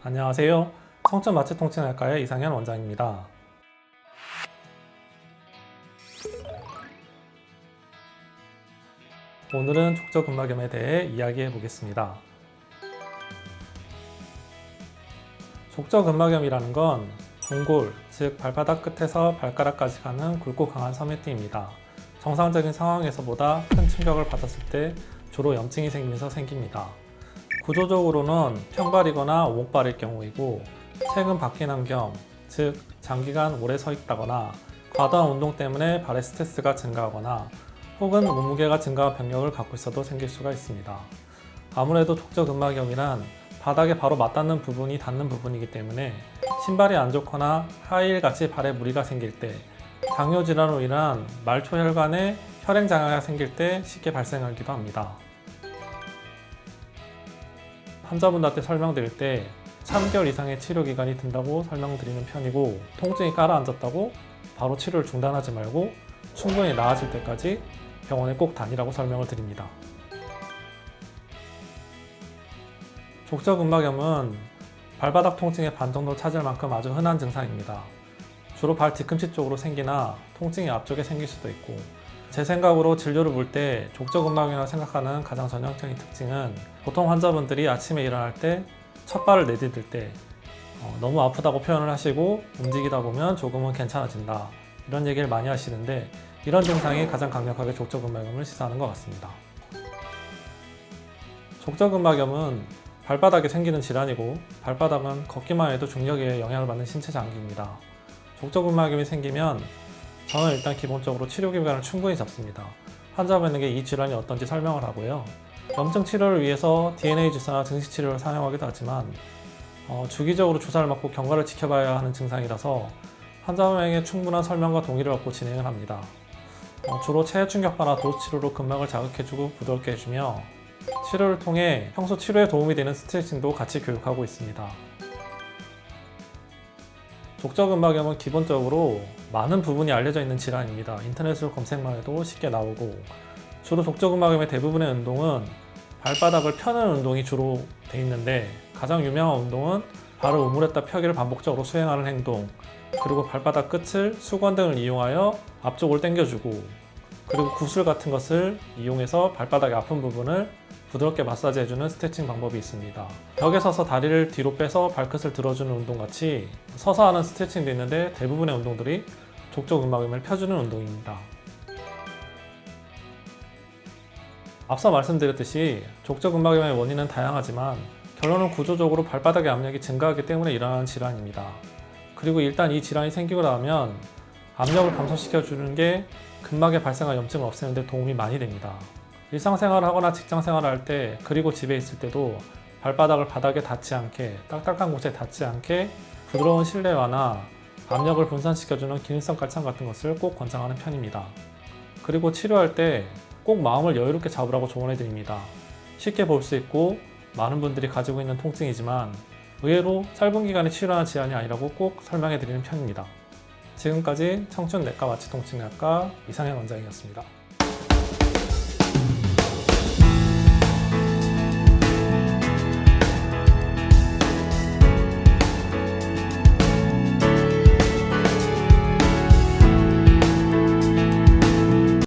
안녕하세요. 청춘 마취 통증외과의 이상현 원장입니다. 오늘은 족저근막염에 대해 이야기해 보겠습니다. 족저근막염이라는 건 동골, 즉 발바닥 끝에서 발가락까지 가는 굵고 강한 섬유띠입니다. 정상적인 상황에서보다 큰 충격을 받았을 때 주로 염증이 생기면서 생깁니다. 구조적으로는 평발이거나 오목발일 경우이고, 최근 바뀐 환경, 즉 장기간 오래 서 있다거나 과도한 운동 때문에 발의 스트레스가 증가하거나 혹은 몸무게가 증가한 병력을 갖고 있어도 생길 수가 있습니다. 아무래도 족저근막염이란 바닥에 바로 맞닿는 부분이 닿는 부분이기 때문에 신발이 안 좋거나 하이힐 같이 발에 무리가 생길 때, 당뇨 질환으로 인한 말초혈관에 혈행 장애가 생길 때 쉽게 발생하기도 합니다. 환자분들한테 설명드릴 때 3개월 이상의 치료 기간이 든다고 설명드리는 편이고, 통증이 가라앉았다고 바로 치료를 중단하지 말고 충분히 나아질 때까지 병원에 꼭 다니라고 설명을 드립니다. 족저근막염은 발바닥 통증의 반 정도 차지할 만큼 아주 흔한 증상입니다. 주로 발 뒤꿈치 쪽으로 생기나 통증이 앞쪽에 생길 수도 있고, 제 생각으로 진료를 볼 때 족저근막염이라고 생각하는 가장 전형적인 특징은, 보통 환자분들이 아침에 일어날 때 첫 발을 내디딜 때 너무 아프다고 표현을 하시고 움직이다 보면 조금은 괜찮아진다, 이런 얘기를 많이 하시는데, 이런 증상이 가장 강력하게 족저근막염을 시사하는 것 같습니다. 족저근막염은 발바닥에 생기는 질환이고, 발바닥은 걷기만 해도 중력에 영향을 받는 신체 장기입니다. 족저근막염이 생기면 저는 일단 기본적으로 치료 기간을 충분히 잡습니다. 환자분에게 이 질환이 어떤지 설명을 하고요. 염증 치료를 위해서 DNA 주사나 증식 치료를 사용하기도 하지만 주기적으로 주사를 맞고 경과를 지켜봐야 하는 증상이라서 환자분에게 충분한 설명과 동의를 얻고 진행을 합니다. 주로 체해 충격파나 도수 치료로 근막을 자극해주고 부드럽게 해주며, 치료를 통해 평소 치료에 도움이 되는 스트레칭도 같이 교육하고 있습니다. 족저근막염은 기본적으로 많은 부분이 알려져 있는 질환입니다. 인터넷으로 검색만 해도 쉽게 나오고, 주로 족저근막염의 대부분의 운동은 발바닥을 펴는 운동이 주로 돼 있는데, 가장 유명한 운동은 발을 우물했다 펴기를 반복적으로 수행하는 행동, 그리고 발바닥 끝을 수건 등을 이용하여 앞쪽으로 당겨주고, 그리고 구슬 같은 것을 이용해서 발바닥의 아픈 부분을 부드럽게 마사지해주는 스트레칭 방법이 있습니다. 벽에 서서 다리를 뒤로 빼서 발끝을 들어주는 운동 같이 서서 하는 스트레칭도 있는데, 대부분의 운동들이 족저근막염을 펴주는 운동입니다. 앞서 말씀드렸듯이 족저근막염의 원인은 다양하지만 결론은 구조적으로 발바닥의 압력이 증가하기 때문에 일어나는 질환입니다. 그리고 일단 이 질환이 생기고 나면 압력을 감소시켜주는 게 근막에 발생한 염증을 없애는 데 도움이 많이 됩니다. 일상생활을 하거나 직장생활을 할 때, 그리고 집에 있을 때도 발바닥을 바닥에 닿지 않게, 딱딱한 곳에 닿지 않게 부드러운 실내화나 압력을 분산시켜주는 기능성 깔창 같은 것을 꼭 권장하는 편입니다. 그리고 치료할 때 꼭 마음을 여유롭게 잡으라고 조언해 드립니다. 쉽게 볼 수 있고 많은 분들이 가지고 있는 통증이지만 의외로 짧은 기간에 치료하는 질환이 아니라고 꼭 설명해 드리는 편입니다. 지금까지 청춘 내과 마취 통증의학과 이상현 원장이었습니다.